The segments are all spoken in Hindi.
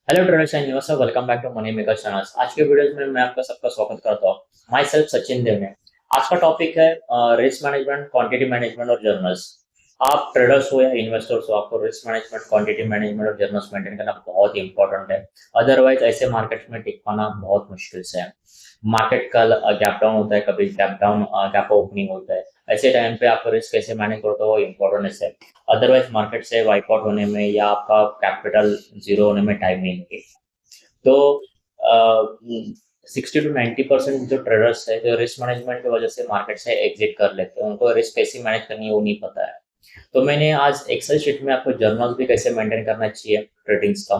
Hello traders and newers, welcome back to money maker channels. आज के वीडियोस में मैं आपका सबका स्वागत करता हूँ। माई सेल्फ सचिन देव ने। आज का टॉपिक है रिस्क मैनेजमेंट, क्वांटिटी मैनेजमेंट और जर्नल्स। आप ट्रेडर्स हो या इन्वेस्टर्स हो, आपको रिस्क मैनेजमेंट, क्वांटिटी मैनेजमेंट और जर्नल्स मेंटेन करना बहुत इंपॉर्टेंट है। अदरवाइज ऐसे मार्केट्स में टिक पाना बहुत मुश्किल से है। मार्केट का गैप डाउन होता है, कभी गैप डाउन गैप ओपनिंग होता है। ऐसे टाइम पे आप रिस्क कैसे मैनेज करते हो, इम्पोर्टेंट है। अदरवाइज मार्केट से वाइप आउट होने में या आपका कैपिटल जीरो होने में टाइम नहीं लगेगा। तो 60 to 90% जो ट्रेडर्स है, जो रिस्क मैनेजमेंट की वजह से मार्केट से एग्जिट कर लेते हैं, उनको रिस्क कैसे मैनेज करनी है वो नहीं पता है। तो मैंने आज एक्सेल शीट में आपको जर्नल्स भी कैसे मेंटेन करना चाहिए, ट्रेडिंग्स का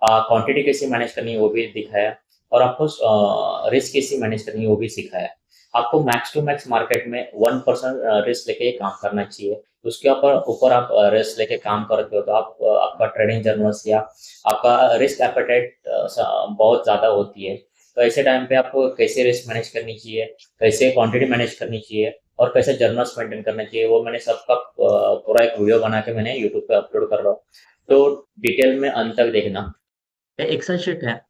क्वांटिटी कैसे मैनेज करनी है वो भी दिखाया, और आपको रिस्क कैसे मैनेज करनी है वो भी सिखाया। आपको मैक्स टू मैक्स मार्केट में 1% रिस्क लेके काम करना चाहिए। उसके ऊपर ऊपर आप रिस्क लेके काम करते हो तो आप आपका ट्रेडिंग जर्नल्स या आपका रिस्क एपेटाइट बहुत ज़्यादा होती है। तो ऐसे टाइम पे आपको कैसे रिस्क मैनेज करनी चाहिए, कैसे क्वांटिटी मैनेज करनी चाहिए और कैसे जर्नल्स मेंटेन करना चाहिए, वो मैंने सबका पूरा एक वीडियो बना के मैंने यूट्यूब पे अपलोड कर रहा हूँ। तो डिटेल में अंत तक देखना। ये एक्सेल शीट है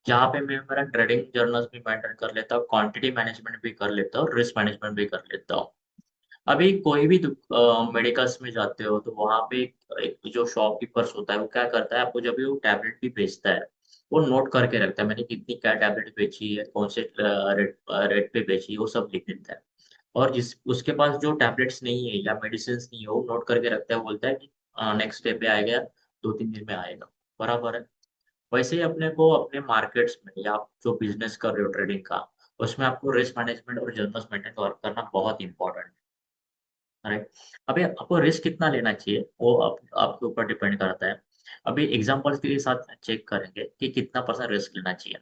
जहाँ पे मैं मेरा ट्रेडिंग जर्नल्स भी मेंटेन कर लेता हूँ, क्वांटिटी मैनेजमेंट भी कर लेता हूँ, रिस्क मैनेजमेंट भी कर लेता हूँ। अभी कोई भी मेडिकल्स में जाते हो तो वहाँ पे एक जो शॉपकीपर्स होता है वो क्या करता है, आपको जब भी वो टैबलेट भी बेचता है वो नोट करके रखता है, मैंने कितनी क्या टैबलेट बेची है, कौन से रेट रेट पे बेची है, वो सब लिख देता है। और जिस उसके पास जो टैबलेट्स नहीं है या मेडिसिन नहीं है वो नोट करके रखता है, बोलता है कि नेक्स्ट डे पे आएगा, 2-3 दिन में आएगा। बराबर है। वैसे ही अपने को अपने मार्केट्स में या आप जो बिजनेस कर रहे हो ट्रेडिंग का, उसमें आपको रिस्क मैनेजमेंट और जर्नल्स मेंटेन करना बहुत इंपॉर्टेंट है। राइट। अभी आपको रिस्क कितना लेना चाहिए वो आपके ऊपर डिपेंड करता है। अभी एग्जांपल्स के साथ चेक करेंगे कि कितना परसेंट रिस्क लेना चाहिए।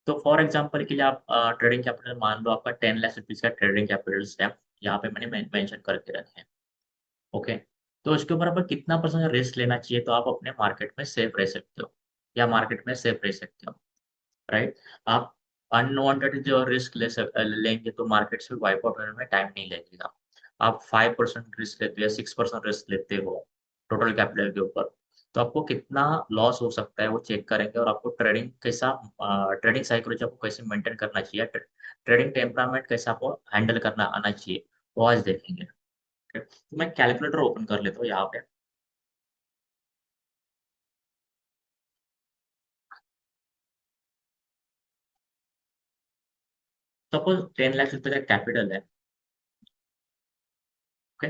तो फॉर एग्जांपल के लिए आप ट्रेडिंग कैपिटल मान लो, आपका 10 लाख रुपीज का ट्रेडिंग कैपिटल है, यहाँ पे मैंने मेंशन करके रखे हैं। ओके। तो उसके ऊपर आपको कितना परसेंट रिस्क लेना चाहिए तो आप अपने मार्केट में सेफ रह सकते हो या मार्केट में सेफ रह सकते हो। राइट। आप अनवांटेड जो रिस्क लेंगे तो मार्केट से वाइप आउट होने में टाइम नहीं लगेगा। आप 5% रिस्क लेते हो या 6% रिस्क लेते हो टोटल कैपिटल के ऊपर, तो आपको कितना लॉस हो सकता है वो चेक करेंगे, और आपको ट्रेडिंग कैसा, ट्रेडिंग साइकोलॉजी आपको कैसे मेंटेन करना चाहिए, ट्रेडिंग टेम्परामेंट कैसा आपको हैंडल करना आना चाहिए, वो आज देखेंगे। तो मैं कैलकुलेटर ओपन कर लेता हूँ यहाँ पे। सपोज 10 लाख रुपए का कैपिटल है। ओके।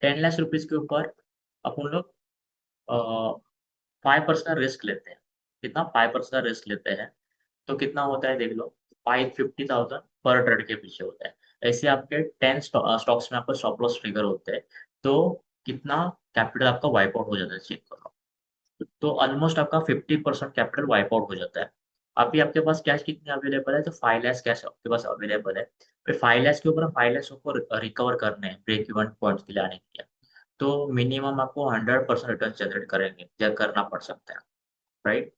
10 लाख रुपीज के ऊपर अपन लोग 5% रिस्क लेते हैं। कितना? 5% रिस्क लेते हैं। तो कितना होता है देख लो, 550,000 पर ट्रेड के पीछे होता है। ऐसे आपके 10 स्टॉक्स में आपका स्टॉप लॉस ट्रिगर होते हैं। तो कितना कैपिटल आपका वाइप आउट हो जाता है, चेक करो। तो ऑलमोस्ट आपका 50% कैपिटल वाइप आउट हो जाता है। अभी आपके पास कैश कितनी अवेलेबल है, तो 5 लाख कैश आपके पास अवेलेबल है। फिर 5 लाख के ऊपर 5 लाख को रिकवर करने हैं ब्रेक इवन पॉइंट के लिए आने के लिए। तो मिनिमम आपको 100% रिटर्न जनरेट करेंगे या करना पड़ सकता है। राइट।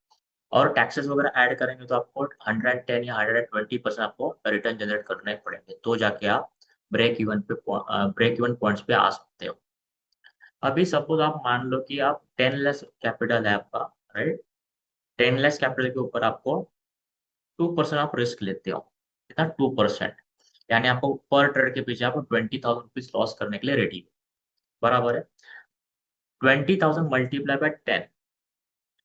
और टैक्सेस वगैरह ऐड करेंगे तो आपको 110 या 120% आपको रिटर्न जनरेट करने पड़ेंगे, तो जाके आप ब्रेक इवन पॉइंट्स पे आ सकते हो। अभी सपोज आप मान लो कि आप 10 लाख कैपिटल है आपका। राइट। 10 लाख कैपिटल के ऊपर आपको 2% आप रिस्क लेते हो। कितना? 2%। यानी आपको पर ट्रेड के पीछे आपको 20,000 रुपीज लॉस करने के लिए रेडी। बराबर है। 20,000 मल्टीप्लाई बाय 10,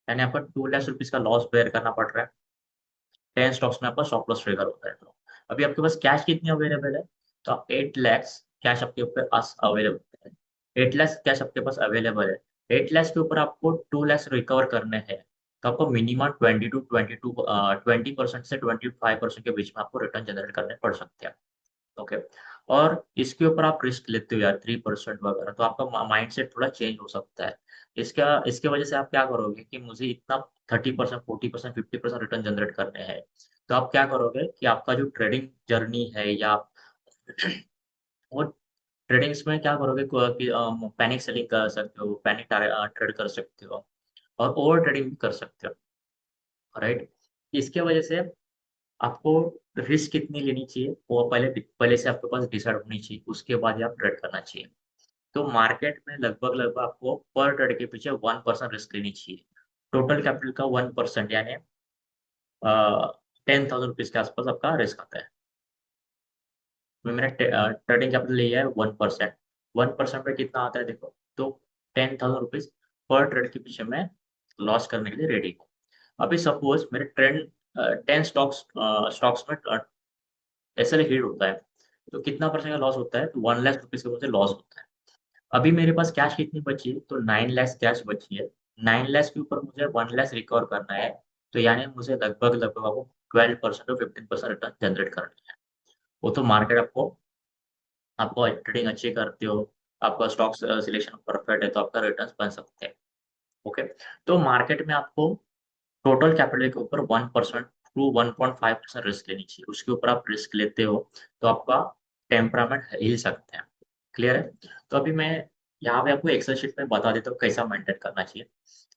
यानी आपको 2 लाख रुपीज का लॉस बेयर करना पड़ रहा है। 10 स्टॉक्स में आपका स्टॉप लॉस ट्रिगर होता है। तो अभी आपके पास कैश कितनी अवेलेबल है, तो 8 लाख कैश आपके ऊपर पास अवेलेबल है। 8 लाख कैश आपके पास अवेलेबल है। 8 लाख के ऊपर आपको 2 लाख रिकवर करने हैं। तो आपको मिनिमम 20% से 25% के बीच में आपको रिटर्न जनरेट करने पड़ सकते हैं। ओके। और इसके ऊपर आप रिस्क लेते हो यार 3% वगैरह, तो आपका माइंड सेट थोड़ा चेंज हो सकता है। इसका इसके वजह से आप क्या करोगे कि मुझे इतना 30%, 40%, 50% रिटर्न जनरेट करने हैं। तो आप क्या करोगे कि आपका जो ट्रेडिंग जर्नी है या वो ट्रेडिंग्स में क्या करोगे कि पैनिक सेलिंग कर सकते हो, पैनिक ट्रेड कर सकते हो, और ओवर ट्रेडिंग भी कर सकते हो। राइट। इसके वजह से आपको रिस्क कितनी लेनी चाहिए वो पहले पहले से आपके पास डिसाइड होनी चाहिए, उसके बाद ही आप ट्रेड करना चाहिए। तो मार्केट में लगभग लगभग आपको पर ट्रेड के पीछे 1% रिस्क लेनी चाहिए। टोटल कैपिटल का 1% यानी 10,000 रुपीज के आसपास आपका रिस्क आता है। तो मैंने ट्रेडिंग कैपिटल लिया है 1%। 1% पे कितना आता है देखो, तो 10,000 रुपीज पर ट्रेड के पीछे मैं लॉस करने के लिए रेडी हूँ। अभी सपोज मेरे ट्रेंड 10 स्टॉक्स में ऐसे हिट होता है, तो कितना परसेंट का लॉस होता है, तो 1 लाख रुपीज का मुझे लॉस होता है। अभी मेरे पास कैश कितनी बची है, तो 9 लाख कैश बची है। 9 लाख के ऊपर मुझे 1 लाख रिकवर करना है, तो यानी मुझे लगभग लगभग आपको 12% और 15% रिटर्न जनरेट करना है। वो तो मार्केट आपको आपको ट्रेडिंग अच्छी करते हो, आपका स्टॉक सिलेक्शन परफेक्ट है, तो आपका रिटर्न बन सकते हैं। ओके, तो मार्केट में आपको टोटल कैपिटल के ऊपर 1% टू 1.5% रिस्क लेनी चाहिए। उसके ऊपर आप रिस्क लेते हो तो आपका टेम्परामेंट हिल सकते हैं। क्लियर है? तो अभी मैं यहाँ पे आपको एक्सेल शीट में बता देता हूँ कैसा मेंटेन करना चाहिए।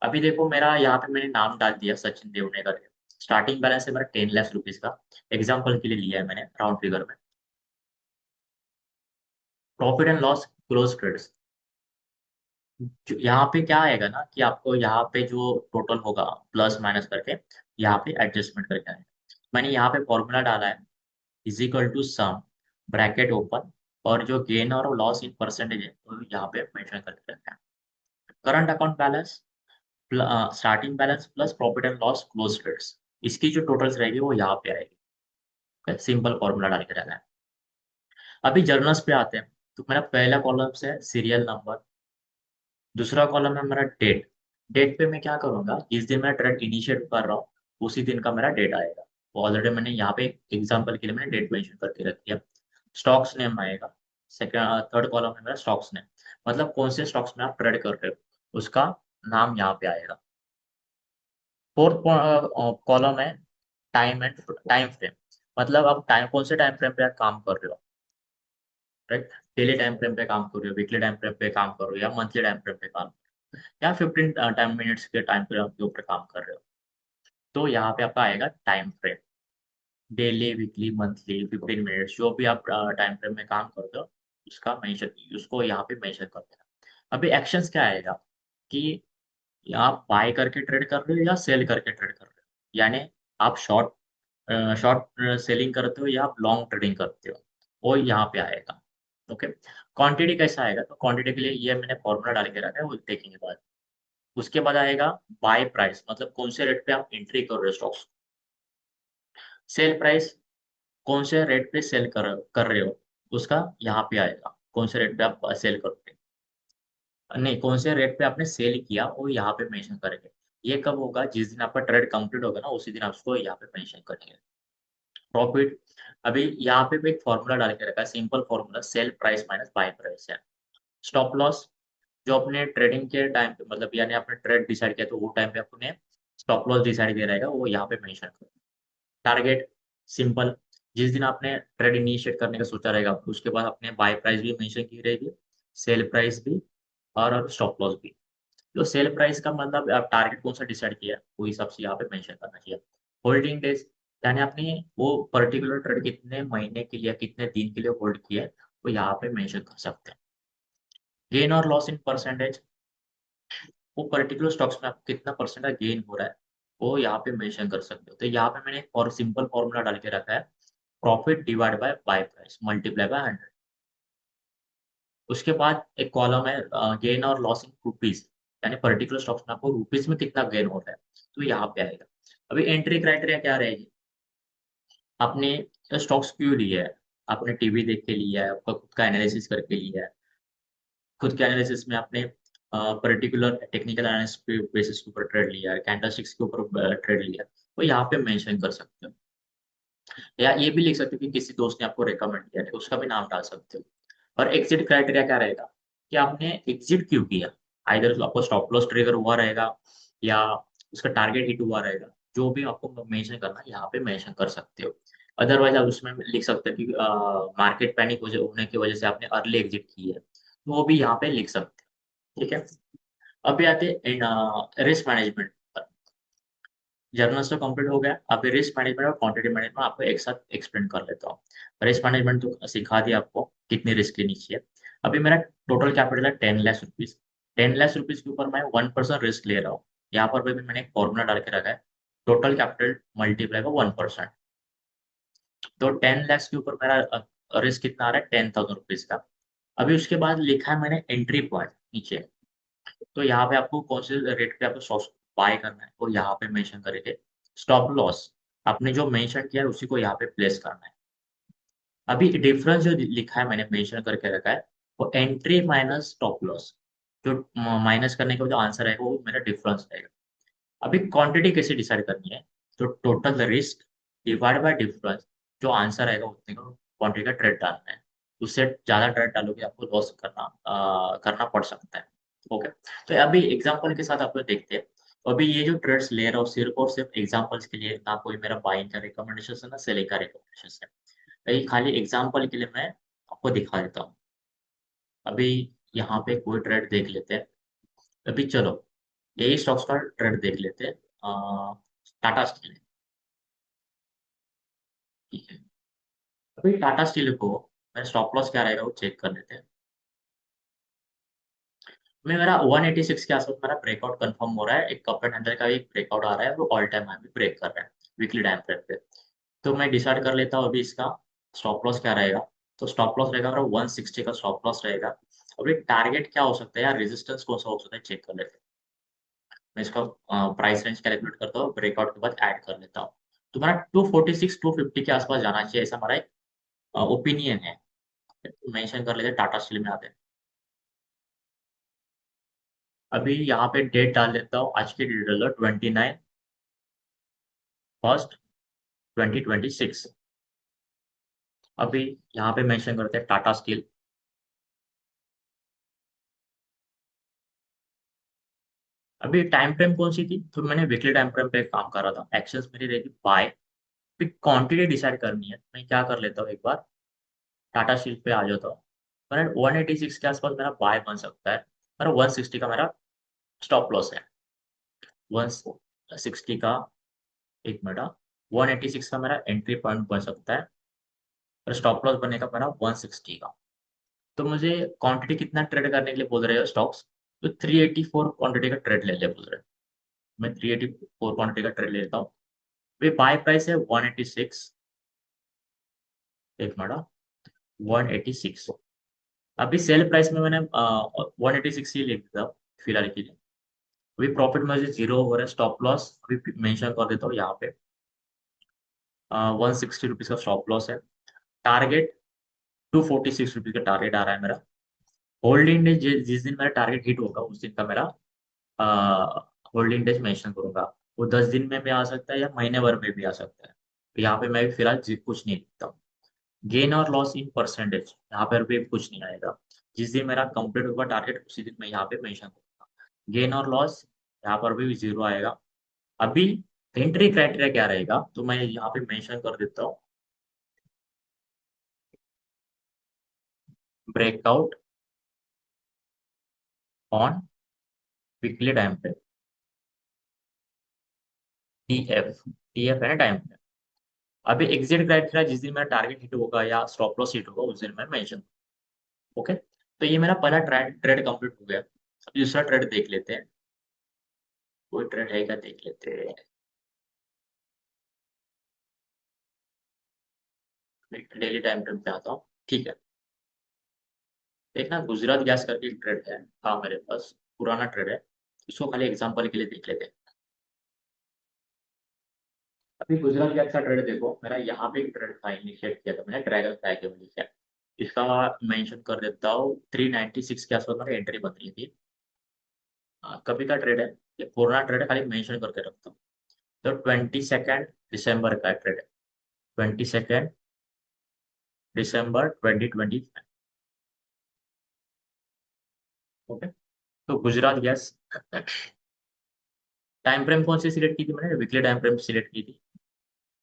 अभी देखो, मेरा यहाँ पे मैंने नाम डाल दिया सचिन देवने करके। स्टार्टिंग बैलेंस है मेरा 10 लाख रुपीज का, एग्जाम्पल के लिए लिया है मैंने राउंड फिगर में। Profit and loss close trades, यहाँ पे क्या आएगा ना कि आपको यहाँ पे जो टोटल होगा प्लस माइनस करके यहाँ पे एडजस्टमेंट करके आएगा। मैंने यहाँ पे फॉर्मूला डाला है, is equal to sum bracket open, और जो गेन और लॉस इन परसेंटेज है तो यहाँ पे मेंशन करके रखा है। Current account balance, starting balance plus profit and loss close trades, इसकी जो टोटल्स रहेगी वो यहाँ पे आएगी। सिंपल फॉर्मूला डाल के रखा है। अभी जर्नल्स पे आते हैं, तो मेरा पहला कॉलम से सीरियल नंबर, दूसरा कॉलम है मेरा डेट। डेट पे मैं क्या करूंगा, जिस दिन मैं ट्रेड इनिशिएट कर रहा हूँ उसी दिन का मेरा डेट आएगा। तो ऑलरेडी मैंने यहाँ पे एग्जांपल के लिए मैंने डेट मेंशन करके रख दिया। स्टॉक्स नेम आएगा, सेकंड थर्ड कॉलम है मेरा स्टॉक्स नेम, मतलब कौन से स्टॉक्स में आप ट्रेड कर रहे हो उसका नाम यहाँ पे आएगा। फोर्थ कॉलम है टाइम एंड टाइम फ्रेम, मतलब आप टाइम कौन से टाइम फ्रेम पे आप काम कर रहे हो, राइट? डेली टाइम फ्रेम पे काम कर रहे हो, वीकली टाइम फ्रेम पे काम कर रहे हो, या मंथली टाइम फ्रेम पे काम, या 15 टाइम मिनट्स के टाइम फ्रेम के ऊपर काम कर रहे हो। तो यहाँ पे आपका आएगा time frame, daily weekly monthly 15 minutes जो भी आप टाइम फ्रेम में काम करते हो उसका मेंशन, उसको यहाँ पे मेंशन कर देना। अभी एक्शंस क्या आएगा कि आप बाय करके ट्रेड कर रहे हो या सेल करके ट्रेड कर रहे हो, यानी आप शॉर्ट सेलिंग करते हो या आप लॉन्ग ट्रेडिंग करते हो, वो यहाँ पे आएगा। ओके, क्वांटिटी कैसा आएगा, तो क्वांटिटी के लिए ये मैंने फॉर्मूला डाल के रखा है, वो देखेंगे बाद। उसके बाद आएगा बाय प्राइस, मतलब कौन से रेट पे आप एंट्री कर रहे हो स्टॉक्स। सेल प्राइस, कौन से रेट पे सेल कर रहे हो उसका यहाँ पे आएगा, कौन से रेट पे आप सेल करोगे, नहीं कौन से रेट पे आपने सेल किया वो यहाँ पे मेंशन करेंगे। ये कब होगा, जिस दिन आपका ट्रेड कंप्लीट होगा ना उसी दिन आप उसको यहाँ पे मेंशन करेंगे। प्रॉफिट, अभी यहाँ पे भी एक फॉर्मूला डाल के रखा है, simple formula, sell price minus buy price है। स्टॉप लॉस, जो अपने ट्रेडिंग के टाइम पे, मतलब यानी आपने ट्रेड डिसाइड किया तो वो टाइम पे आपने स्टॉप लॉस डिसाइड किया रहेगा, वो यहाँ पे मेंशन करें। टारगेट, सिंपल, जिस दिन आपने ट्रेड इनिशिएट करने का सोचा रहेगा उसके बाद आपने बाय प्राइस भी मेंशन की रहेगी, सेल प्राइस भी, और स्टॉप लॉस भी। तो सेल प्राइस का मतलब आप टारगेट कौन सा डिसाइड किया है वो हिसाब से यहाँ पे मेंशन करना चाहिए। होल्डिंग डेज, यानी आपने वो पर्टिकुलर ट्रेड कितने महीने के लिए कितने दिन के लिए होल्ड किया है वो यहाँ पे मेंशन कर सकते हैं। गेन और लॉस इन परसेंटेज, वो पर्टिकुलर स्टॉक्स में आपको कितना परसेंट का गेन हो रहा है वो यहाँ पे मेंशन कर सकते हो। तो यहाँ पे मैंने एक और सिंपल फॉर्मूला डाल के रखा है, profit divide by buy price multiply by 100। उसके बाद एक कॉलम है गेन और लॉस इन रुपीज, यानी पर्टिकुलर स्टॉक्स में आपको रुपीज में कितना गेन हो रहा है, तो यहाँ पे आएगा। अभी एंट्री क्राइटेरिया क्या रहेगी, आपने स्टॉक्स क्यों लिया है, आपने टीवी देख के लिया है, आपका खुद का एनालिसिस करके लिया है, खुद के एनालिसिस में आपने पर्टिकुलर टेक्निकल एनालिसिस बेसिस के ऊपर ट्रेड लिया है, कैंडलस्टिक्स के ऊपर ट्रेड लिया है, तो यहाँ पे मेंशन कर सकते हो। या ये भी लिख सकते हो कि किसी दोस्त ने आपको रेकमेंड किया है, उसका भी नाम डाल सकते हो। और एग्जिट क्राइटेरिया क्या रहेगा कि आपने एग्जिट क्यों किया, आइदर आपको स्टॉप लॉस ट्रिगर हुआ रहेगा या उसका टारगेट हिट हुआ रहेगा, जो भी आपको मेंशन करना है यहाँ पे मेंशन कर सकते हो। अदरवाइज आप उसमें लिख सकते हो कि मार्केट पैनिक होने की वजह से आपने अर्ली एग्जिट की है, तो वो भी यहाँ पे लिख सकते हो। ठीक है, अभी आते हैं रिस्क मैनेजमेंट पर। जर्नल्स तो कंप्लीट हो गया, अभी रिस्क मैनेजमेंट और क्वांटिटी मैनेजमेंट आपको एक साथ एक्सप्लेन कर लेता हूँ। रिस्क मैनेजमेंट तो सिखा दिया आपको कितनी रिस्क लेनी चाहिए। अभी मेरा टोटल कैपिटल है 10 लाख रुपीज। 10 लाख रुपीज के ऊपर मैं 1% रिस्क ले रहा हूँ। यहाँ पर भी मैंने एक फॉर्मूला डाल के रखा है, टोटल कैपिटल मल्टीप्लाई का 1%। तो 10 लाख के ऊपर मेरा रिस्क कितना आ रहा है, 10,000 रुपीज का। अभी उसके बाद लिखा है मैंने एंट्री पॉइंट नीचे। तो यहाँ पे आपको कौन से रेट पे आपको स्टॉक बाय करना है वो यहाँ पे मेंशन करेंगे। स्टॉप लॉस आपने जो मेंशन किया है उसी को यहाँ पे प्लेस करना है। अभी डिफरेंस जो लिखा है मैंने मेंशन करके रखा है, वो एंट्री माइनस स्टॉप लॉस, जो माइनस करने के बाद जो आंसर आएगा वो मेरा डिफरेंस रहेगा। अभी क्वांटिटी कैसे डिसाइड करनी है, तो total risk divide by difference, जो आंसर आएगा उतने का क्वांटिटी का ट्रेड डालना है। उससे ज्यादा ट्रेड डालोगे आपको लॉस करना पड़ सकता है। ओके, तो अभी एग्जांपल के साथ आप लोग देखते हैं। तो अभी ये जो ट्रेड्स ले रहा हूँ सिर्फ और सिर्फ एग्जांपल्स के लिए, ना कोई मेरा बाइंग का रिकमेंडेशन है ना सेलिंग का रिकमेंडेशन है। ये खाली एग्जांपल के लिए मैं आपको दिखा देता हूँ। अभी यहाँ पे कोई ट्रेड देख लेते हैं। अभी चलो यही स्टॉक्स का ट्रेंड देख लेते हैं। टाटा स्टील, ठीक है। अभी टाटा स्टील को मेरा स्टॉप लॉस क्या रहेगा वो चेक कर लेते हैं। मैं मेरा 186 के आसपास मेरा ब्रेकआउट कंफर्म हो रहा है, एक कप एंड हैंडल का एक ब्रेकआउट आ रहा है, वो ऑल टाइम हाई भी ब्रेक कर रहा है वीकली टाइम फ्रेम पे। तो मैं डिसाइड कर लेता हूँ अभी इसका स्टॉप लॉस क्या रहेगा। तो स्टॉप लॉस रहेगा मेरा 160 का स्टॉप लॉस रहेगा। अभी टारगेट क्या हो सकता है या रेजिस्टेंस कौन सा हो सकता है चेक कर लेते हैं। मैं इसका प्राइस रेंज कैलकुलेट करता हूँ, ब्रेकआउट के बाद ऐड कर लेता हूँ। तो मेरा 246 250 के आसपास जाना चाहिए, ऐसा हमारा एक ओपिनियन है। मेंशन कर लेते हैं, टाटा स्टील में आते हैं। अभी यहाँ पे डेट डाल देता हूँ, आज की डेट डाल दो 29 फर्स्ट 2026। अभी यहाँ पे मेंशन करते हैं टाटा स्टील। अभी टाइम फ्रेम कौन सी थी, तो मैंने वीकली टाइम फ्रेम पे काम कर रहा था, एक्शंस मेरी रहेगी बाय। फिर क्वांटिटी डिसाइड करनी है, मैं क्या कर लेता हूँ एक बार टाटा स्टील पे आ जाता हूँ। मेरा 186 के आसपास मेरा बाय बन सकता है, मेरा 160 का मेरा स्टॉप लॉस है। 160 का, एक मिनट, 186 का मेरा एंट्री पॉइंट बन सकता है और स्टॉप लॉस बनेगा मेरा 160 का। तो मुझे क्वांटिटी कितना ट्रेड करने के लिए बोल रहे हो स्टॉक्स, तो 384 क्वांटिटी का ट्रेड ले ले बोल रहे हैं। मैं 384 क्वांटिटी का ट्रेड ले लेता हूँ। वे बाय प्राइस है 186, एक मिनट, 186। अभी सेल प्राइस में मैंने 186 ही लिख दिया फिलहाल के लिए। अभी प्रॉफिट मुझे जीरो हो रहा है, स्टॉप लॉस अभी मेंशन कर देता हूँ यहाँ पे। 160 रुपीज का स्टॉप लॉस है। टारगेट 246 रुपीज का टारगेट आ रहा है मेरा। होल्डिंग डे जिस दिन मेरा टारगेट हिट होगा उस दिन का मेरा होल्डिंग डेज मेंशन करूंगा। वो 10 दिन में भी आ सकता है या महीने भर में भी आ सकता है। तो यहाँ पे मैं फिलहाल कुछ नहीं लिखता हूँ। गेन और लॉस इन परसेंटेज यहाँ पर भी कुछ नहीं आएगा। जिस दिन मेरा कंप्लीट होगा टारगेट उसी दिन मैं यहाँ पे मेंशन करूंगा। गेन और लॉस यहाँ पर भी जीरो आएगा। अभी एंट्री क्राइटेरिया क्या रहेगा, तो मैं यहाँ पे मेंशन कर देता हूँ, ब्रेकआउट ऑन वीकली टाइम पे, टी एफ है ना टाइम पे। अभी एग्जिट क्राइटेरिया जिस दिन मेरा टारगेट हिट होगा या स्टॉप लॉस हिट होगा उस दिन मैं मेंशन। ओके, तो ये मेरा पहला ट्रेड ट्रेड कंप्लीट हो गया। अब दूसरा ट्रेड देख लेते हैं, कोई ट्रेड है क्या देख लेते हैं। डेली टाइम फ्रेम पे आता हूँ, ठीक है। देखना गुजरात गैस करके एक ट्रेड है, हाँ मेरे पास पुराना ट्रेड है। इसको खाली एग्जांपल के लिए देख लेते हैं। अभी गुजरात गैस का ट्रेड देखो, मेरा यहाँ पे एक ट्रेड था, इनिशिएट किया था मैंने ड्रैगन फ्लाई के वजह से। इसका मेंशन कर देता हूँ, 396 के आसपास मेरी एंट्री बन रही थी। कभी का ट्रेड है, ये पुराना ट्रेड है, खाली मेंशन करके रखता हूँ। तो 22 दिसंबर का ट्रेड है, 22 दिसंबर 2025। ओके, तो गुजरात गैस टाइम फ्रेम कौन सी सिलेक्ट की थी मैंने, वीकली टाइम फ्रेम सिलेक्ट की थी,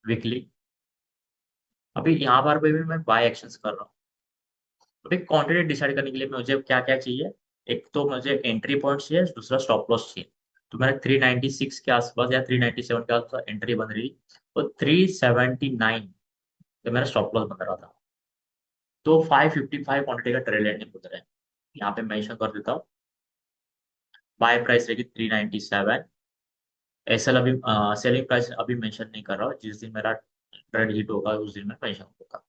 वीकली। अभी यहाँ पर भी मैं बाय एक्शंस कर रहा हूँ। अभी क्वांटिटी डिसाइड करने के लिए मुझे क्या क्या चाहिए, एक तो मुझे एंट्री पॉइंट चाहिए, दूसरा स्टॉप लॉस चाहिए। तो मेरा 396 के आसपास या 397 के आसपास एंट्री बन रही, तो 379 तो मेरा स्टॉप लॉस बन रहा था। तो 555 क्वांटिटी का ट्रेड एंडिंग उधर है, यहाँ पे मेंशन कर देता हूँ। बाय प्राइस रहेगी 397। एसएल अभी सेलिंग प्राइस अभी मेंशन नहीं कर रहा हूँ, जिस दिन मेरा ट्रेड हिट होगा उस दिन मैं मेंशन होगा,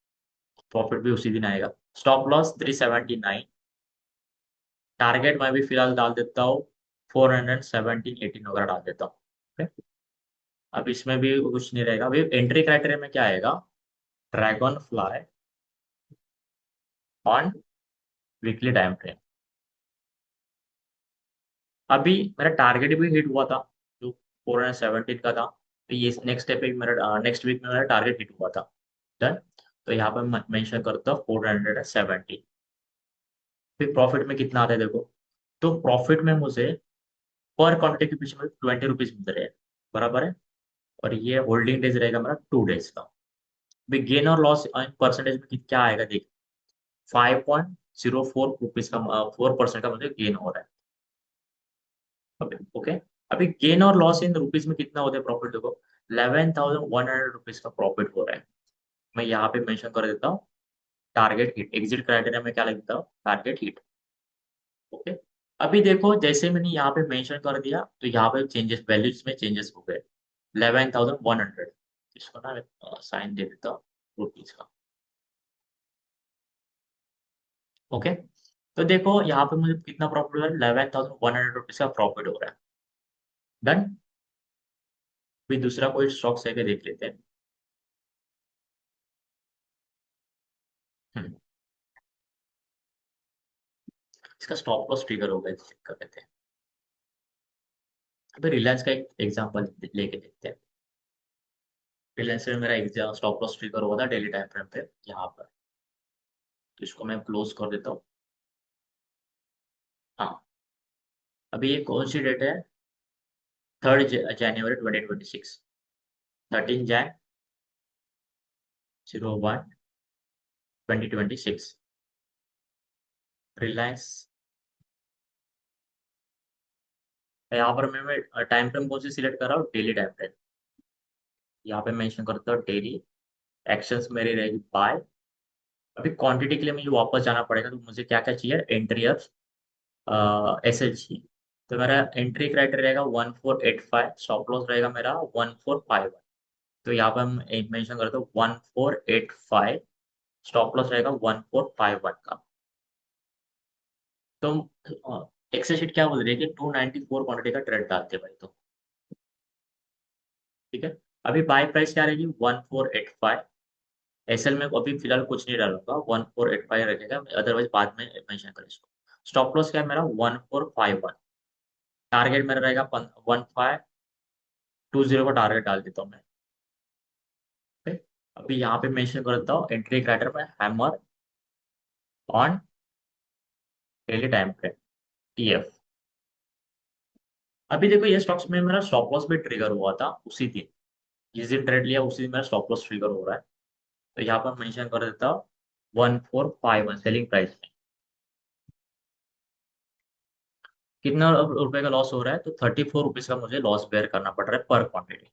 प्रॉफिट भी उसी दिन आएगा। स्टॉप लॉस 379, टारगेट मैं भी फिलहाल डाल देता हूँ 417 18 वगैरह डाल देता हूँ। ठीक है? अब इसमें भी कुछ नहीं रहेगा। अभी एंट्री क्राइटेरिया में क्या आएगा, dragon fly on weekly time frame. अभी मेरा टारगेट भी हिट हुआ था, जो 417 का था, तो ये नेक्स्ट स्टेप पे मेरा नेक्स्ट वीक में मेरा टारगेट हिट हुआ था। डन। तो यहाँ पे मैं मेंशन करता हूँ 470। फिर प्रॉफिट में कितना आता है देखो, तो प्रॉफिट में मुझे पर क्वांटिटी के पीछे मुझे 20 रुपीज मिल रहे हैं, बराबर है। और ये होल्डिंग डेज रहेगा मेरा 2 डेज का। अभी गेन और लॉस परसेंटेज में क्या आएगा देख, 5.04 रुपीज का 4% का मुझे गेन हो रहा है। ओके। अभी गेन और लॉस इन रुपीज में कितना होता है प्रॉफिट देखो, 11,100 रुपीज का प्रॉफिट हो रहा है। मैं यहाँ पे मेंशन कर देता हूँ टारगेट हिट, एग्जिट क्राइटेरिया में क्या लिखता हूँ, टारगेट हिट। ओके। अभी देखो जैसे मैंने यहाँ पे मेंशन कर दिया, तो यहाँ पे चेंजेस, वैल्यूज में चेंजेस हो गए। 11,100, इसको ना साइन दे देता हूँ रुपीज का। ओके। तो देखो यहाँ पे मुझे कितना प्रॉफिट हो रहा है, 11,100 रुपीज का प्रॉफिट हो रहा है। डन। फिर दूसरा कोई स्टॉक्स है क्या देख लेते हैं। हम्म, इसका स्टॉप लॉस ट्रिगर होगा, चेक कर लेते हैं। अभी रिलायंस का एक एग्जांपल लेके देखते हैं। रिलायंस में मेरा एग्जाम स्टॉप लॉस ट्रिगर हुआ था डेली टाइम फ्रेम पे यहाँ पर, तो इसको मैं क्लोज कर देता हूँ। हाँ। अभी ये कौन सी डेट है, 3 जनवरी 2026, 13/01/2026। रिलायंस, यहाँ पर मैं टाइम फ्रेम कौन सी सिलेक्ट कर रहा हूँ, डेली टाइम फ्रेम। यहाँ पे मेंशन करता हूँ डेली। एक्शंस मेरी रहेगी बाय। अभी क्वांटिटी के लिए मुझे वापस जाना पड़ेगा, तो मुझे क्या क्या चाहिए, एंट्री एस एल चाहिए। तो मेरा एंट्री क्राइटेरिया रहेगा 1485, स्टॉप लॉस रहेगा मेरा 1451। तो यहाँ पर हम मेंशन करते हैं 1485, स्टॉप लॉस रहेगा 1451 का। तो एक्सेल शीट क्या बोल रही है कि 294 क्वांटिटी का ट्रेड डालते हैं भाई, तो ठीक है। अभी बाय प्राइस क्या रहेगी, 1485। एसएल में अभी फिलहाल कुछ नहीं डालूंगा, 1485 रखेगा, अदरवाइज बाद में मेंशन करें इसको। स्टॉप लॉस क्या है मेरा, 1451। टारगेट मेरा रहेगा 1520 का टारगेट डाल देता हूँ मैं। ठीक है? अभी यहाँ पे मेंशन करता हूँ एंट्री क्राइटर में, hammer on daily time frame, TF. अभी देखो ये स्टॉक्स में मेरा स्टॉप लॉस भी ट्रिगर हुआ था उसी दिन, जिस दिन ट्रेड लिया उसी दिन मेरा स्टॉप लॉस ट्रिगर हो रहा है। तो यहाँ पर मेंशन कर देता हूँ 1451 सेलिंग प्राइस में। कितना रुपए का लॉस हो रहा है, तो 34 रुपीज का मुझे लॉस बेयर करना पड़ रहा है पर क्वांटिटी।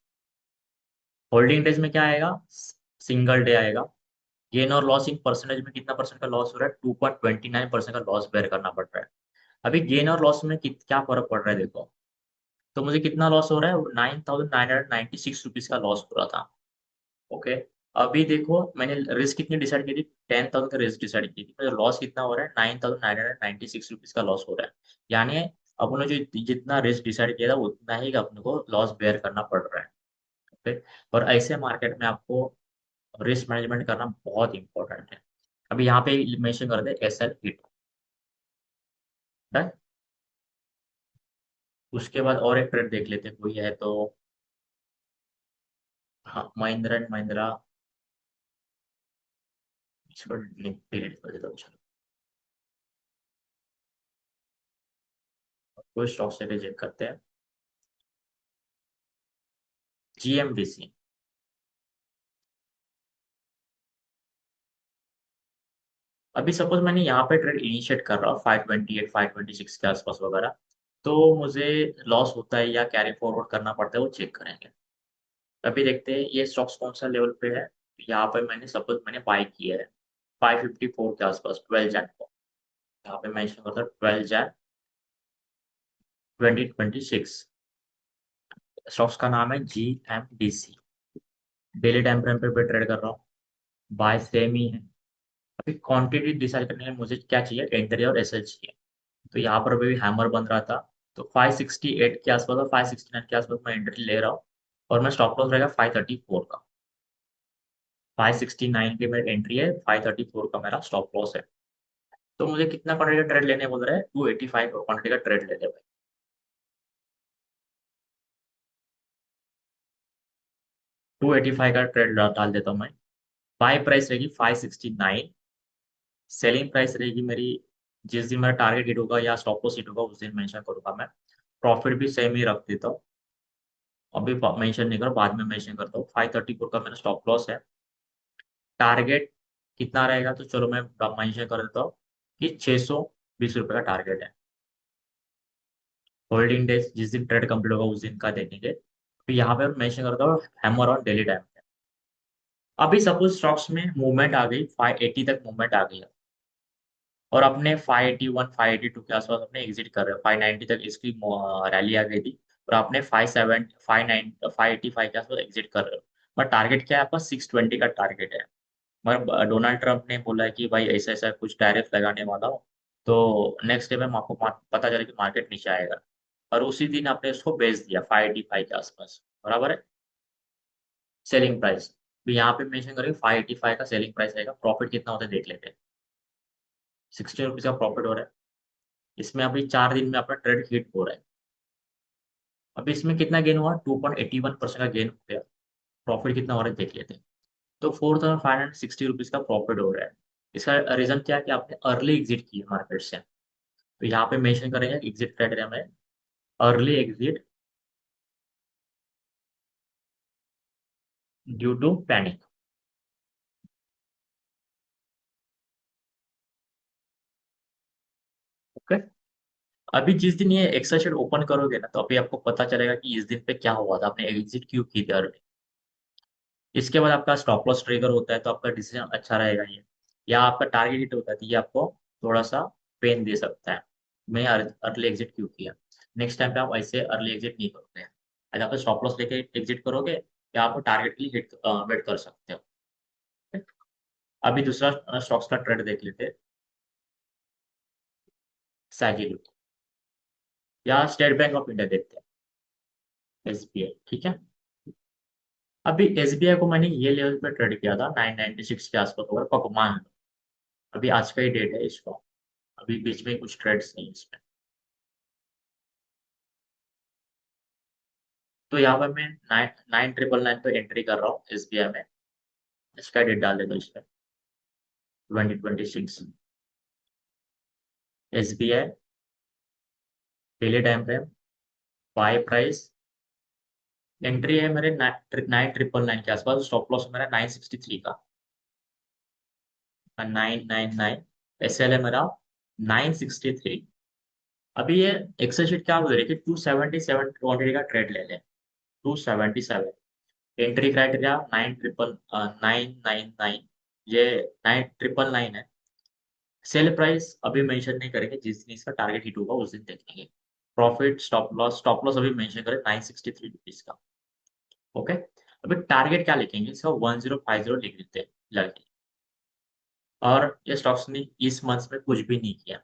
होल्डिंग डेज में क्या आएगा, सिंगल डे आएगा। गेन और लॉस इन परसेंटेज में कितना परसेंट का लॉस हो रहा है, 2.29% का लॉस बेयर करना पड़ रहा है। अभी गेन और लॉस में क्या फर्क पड़ रहा है देखो, तो मुझे कितना लॉस हो रहा है, 9,996 रुपीज का लॉस हो रहा था। ओके। अभी देखो मैंने रिस्क कितनी डिसाइड की थी, 10,000 का रिस्क डिसाइड की थी, मुझे लॉस कितना हो रहा है, 9,996 रुपीज का लॉस हो रहा है। यानी अपने जो जितना रिस्क डिसाइड किया था उतना ही अपने को लॉस बेयर करना पड़ रहा है। ओके। और ऐसे मार्केट में आपको रिस्क मैनेजमेंट करना बहुत इंपॉर्टेंट है। अभी यहाँ पे मेंशन कर दे एस एल हिट। उसके बाद और एक ट्रेड देख लेते हैं कोई है तो। हाँ, महिंद्रा एंड महिंद्रा, इसको डिलीट कर देता हूँ, चलो। कोई स्टॉक से रिजेक्ट करते हैं, जीएमडीसी। अभी सपोज मैंने यहाँ पे ट्रेड इनिशिएट कर रहा हूँ 528 526 के आसपास वगैरह, तो मुझे लॉस होता है या कैरी फॉरवर्ड करना पड़ता है वो चेक करेंगे। अभी देखते हैं ये स्टॉक्स कौन सा लेवल पे है। यहाँ पे मैंने सपोज मैंने बाय किया है 554 के आसपास 12 जैन को। यहाँ पे मेंशन करता है 12 जैन 2026। स्टॉक्स का नाम है GMDC। डेली टाइम फ्रेम पे ट्रेड कर रहा हूँ। बाय सेम ही है। अभी क्वांटिटी डिसाइड करने के लिए मुझे क्या चाहिए, एंट्री और एसएल चाहिए। तो यहाँ पर अभी हैमर बन रहा था। तो 568 के आसपास और 569 के आसपास मैं एंट्री ले रहा हूँ। और मैं स्टॉप लॉस रहेगा 534 का। 569 की मेरी एंट्री है, 534 का मेरा स्टॉप लॉस है। तो मुझे कितना क्वांटिटी का ट्रेड लेने बोल रहा है, 285 क्वांटिटी का ट्रेड ले ले भाई। 285 का ट्रेड डाल देता हूँ मैं। बाय प्राइस रहेगी 569। सेलिंग प्राइस रहेगी मेरी, जिस दिन मेरा टारगेट हिट होगा या स्टॉप लॉस हिट होगा उस दिन मेंशन करूंगा मैं। प्रॉफिट भी सेम ही रख देता हूँ। अभी मेंशन नहीं करो, बाद में मेंशन करता हूँ। 534 का मेरा स्टॉप लॉस है। टारगेट कितना रहेगा तो चलो मैं मेंशन कर देता हूँ कि 620 रुपये का टारगेट है। होल्डिंग डेज जिस दिन ट्रेड कंप्लीट होगा उस दिन का देखेंगे। तो यहाँ पे मेंशन करता हूँ हैमर ऑन डेली टाइम। अभी सपोज स्टॉक्स में मूवमेंट आ गई, 580 तक मूवमेंट आ गई है। और अपने 581 582 के आसपास अपने एग्जिट कर रहे हैं। 590 तक इसकी रैली आ गई थी। और आपने 585 के आसपास एग्जिट कर रहे हो। बट टारगेट क्या है आपका, 620 का टारगेट है। मगर डोनाल्ड ट्रंप ने बोला है कि भाई ऐसा ऐसा कुछ टैरिफ लगाने वाला हो। तो नेक्स्ट डे में आपको पता चला कि मार्केट नीचे आएगा। और उसी दिन आपने उसको बेच दिया 585 के आसपास, बराबर है। सेलिंग प्राइस भी यहाँ पे मेंशन करेंगे, 585 का सेलिंग प्राइस रहेगा। प्रॉफिट कितना होता है देख लेते हैं। 60 रुपीज का प्रॉफिट हो रहा है। इसमें अभी 4 दिन में अपना ट्रेड हिट हो रहा है। अभी इसमें कितना गेन हुआ, 2.81% का गेन हो गया। प्रॉफिट कितना हो रहा है देख लेते हैं। तो 4560 रुपीज का प्रॉफिट हो रहा है। इसका रीजन क्या है कि आपने अर्ली एग्जिट किया मार्केट से। तो यहाँ पे मेंशन करेंगे एग्जिट क्राइटेरिया में, early exit due to panic. Okay. अभी जिस दिन ये एक्सेल शीट ओपन करोगे ना तो अभी आपको पता चलेगा कि इस दिन पे क्या हुआ था, आपने एग्जिट क्यों की थी अर्ली। इसके बाद आपका स्टॉप लॉस ट्रिगर होता है तो आपका डिसीजन अच्छा रहेगा ये। या आपका टारगेट हिट होता है तो ये आपको थोड़ा सा पेन दे सकता है। मैं अर्ली एग्जिट क्यों किया। नेक्स्ट टाइम पे आप ऐसे अर्ली एग्जिट नहीं करोगे। अगर आप स्टॉप लॉस लेके एग्जिट करोगे या आप टारगेट के लिए हिट वेट कर सकते हो। अभी दूसरा स्टॉक्स का ट्रेड देख लेते हैं। सैगिलो या स्टेट बैंक ऑफ इंडिया देखते हैं, SBI, ठीक है। अभी SBI को मैंने ये लेवल पे ट्रेड किया था 996 के आसपास होगा पक मान लो। अभी आज का ही डेट है इसका। अभी बीच में कुछ ट्रेड्स नहीं इसमें। तो यहाँ पर मैं 9,999 पे एंट्री कर रहा हूँ SBI में। इसका डेट डाल देता हूँ इसमें 2026। SBI daily time frame, buy price, entry है मेरे 9,999 के आसपास। स्टॉप लॉस मेरा 963 का, 999। SL है मेरा 963। अभी ये एक्सेल शीट क्या बोल रही है कि 277 क्वांटिटी का ट्रेड ले लें। 277 एंट्री क्राइटेरिया 9,999। ये 9,999 है। सेल प्राइस अभी मेंशन नहीं करेंगे, जिस दिन इसका टारगेट हिट होगा उस दिन देखेंगे। प्रॉफिट स्टॉप लॉस अभी मेंशन करें 963 रुपीज का। ओके। अभी टारगेट क्या लिखेंगे, इसका 1050 लिख देते हैं लगे। और ये स्टॉक्स ने इस मंथ में कुछ भी नहीं किया।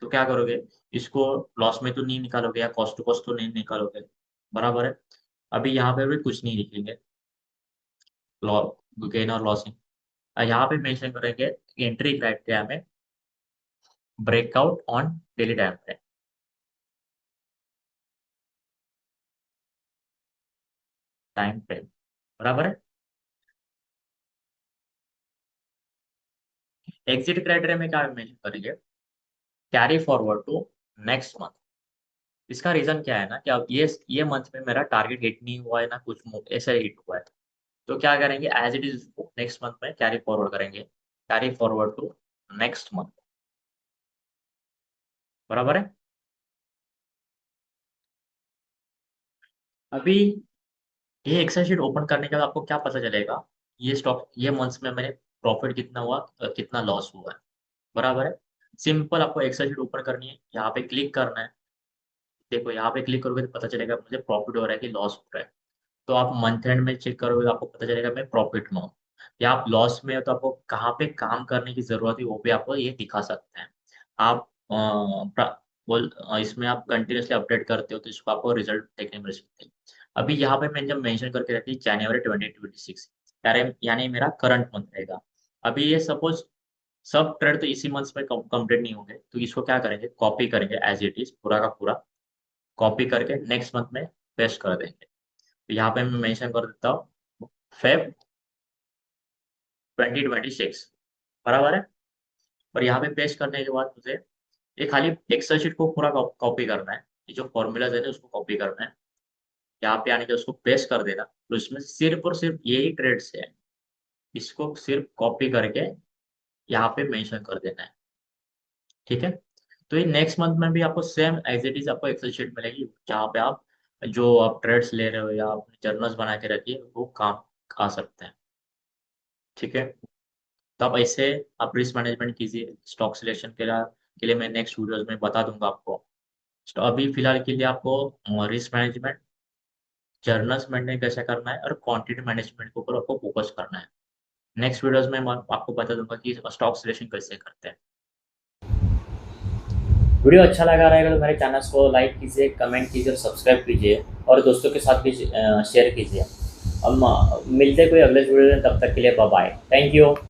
तो क्या करोगे, इसको लॉस में तो नहीं निकालोगे या कॉस्ट टू कॉस्ट तो नहीं निकालोगे, बराबर है। अभी यहाँ पे भी कुछ नहीं लिखेंगे, गेन और लॉसिंग। यहाँ पे मेंशन करेंगे एंट्री क्राइटेरिया में breakout on daily time frame. Time frame बराबर है। एग्जिट क्राइटेरिया में क्या मेंशन करेंगे, carry forward to next month. इसका रीजन क्या है ना कि अब ये मंथ में मेरा टारगेट हिट नहीं हुआ है ना कुछ ऐसा हिट हुआ है। तो क्या करेंगे, as it is next month में कैरी फॉरवर्ड करेंगे। Carry forward to next month, बराबर है। अभी ये एक्सेल शीट ओपन करने के बाद आपको क्या पता चलेगा, ये स्टॉक ये मंथ्स में मैंने प्रॉफिट कितना हुआ, कितना लॉस हुआ है, बराबर है। सिंपल आपको एक्सेल शीट ओपन करनी है, यहाँ पे क्लिक करना है। देखो यहाँ पे क्लिक करोगे तो पता चलेगा मुझे प्रॉफिट हो रहा है कि लॉस हो रहा है। तो आप मंथ एंड में चेक करोगे तो आपको पता चलेगा मैं प्रॉफिट में हूँ या आप लॉस में हो, तो आपको कहाँ पे काम करने की जरूरत है वो भी आपको ये दिखा सकते हैं। आप इसमें आप कंटिन्यूसली अपडेट करते हो तो इसको आपको रिजल्ट देखने मिल सकते हैं। अभी यहाँ पे मैंने जब मेंशन करके रखी जनवरी 2026, यानी यानी मेरा करंट मंथ रहेगा। अभी ये सपोज सब ट्रेड तो इसी मंथ में कंप्लीट नहीं होंगे, तो इसको क्या करेंगे, कॉपी करेंगे एज इट इज पूरा का पूरा, कॉपी करके नेक्स्ट मंथ में पेस्ट कर देंगे। तो यहाँ पे मैं मेंशन कर देता हूँ फेब 2026, बराबर है। और यहाँ पे पेस्ट करने के बाद मुझे ये खाली एक्सेल शीट को पूरा कॉपी करना है, ये जो फॉर्मूलाज है ना उसको कॉपी करना है, यहाँ पे आने के उसको पेस्ट कर देना, तो इसमें सिर्फ और सिर्फ यही ट्रेड्स है, इसको सिर्फ कॉपी करके यहाँ पे मेंशन कर देना है, ठीक है। तो ये नेक्स्ट मंथ में भी आपको सेम एज इट इज आपको एक्सेल शीट मिलेगी, जहाँ पे आप जो आप ट्रेड्स ले रहे हो या आप जर्नल्स बना के रखिए वो काम आ सकते हैं, ठीक है। तो आप ऐसे आप रिस्क मैनेजमेंट कीजिए स्टॉक सिलेक्शन के लिए मैं नेक्स्ट वीडियोस में बता दूंगा आपको। तो अभी फिलहाल के लिए आपको रिस्क मैनेजमेंट, जर्नल्स मेंटेन कैसे करना है और क्वांटिटी मैनेजमेंट के ऊपर आपको फोकस करना है। नेक्स्ट वीडियोस में मैं आपको बता दूंगा कि स्टॉक सिलेक्शन कैसे करते हैं। वीडियो अच्छा लगा रहेगा तो मेरे चैनल को लाइक कीजिए, कमेंट कीजिए और सब्सक्राइब कीजिए और दोस्तों के साथ भी शेयर कीजिए। हम मिलते हैं कोई अगले वीडियो में, तब तक के लिए बाय बाय, थैंक यू।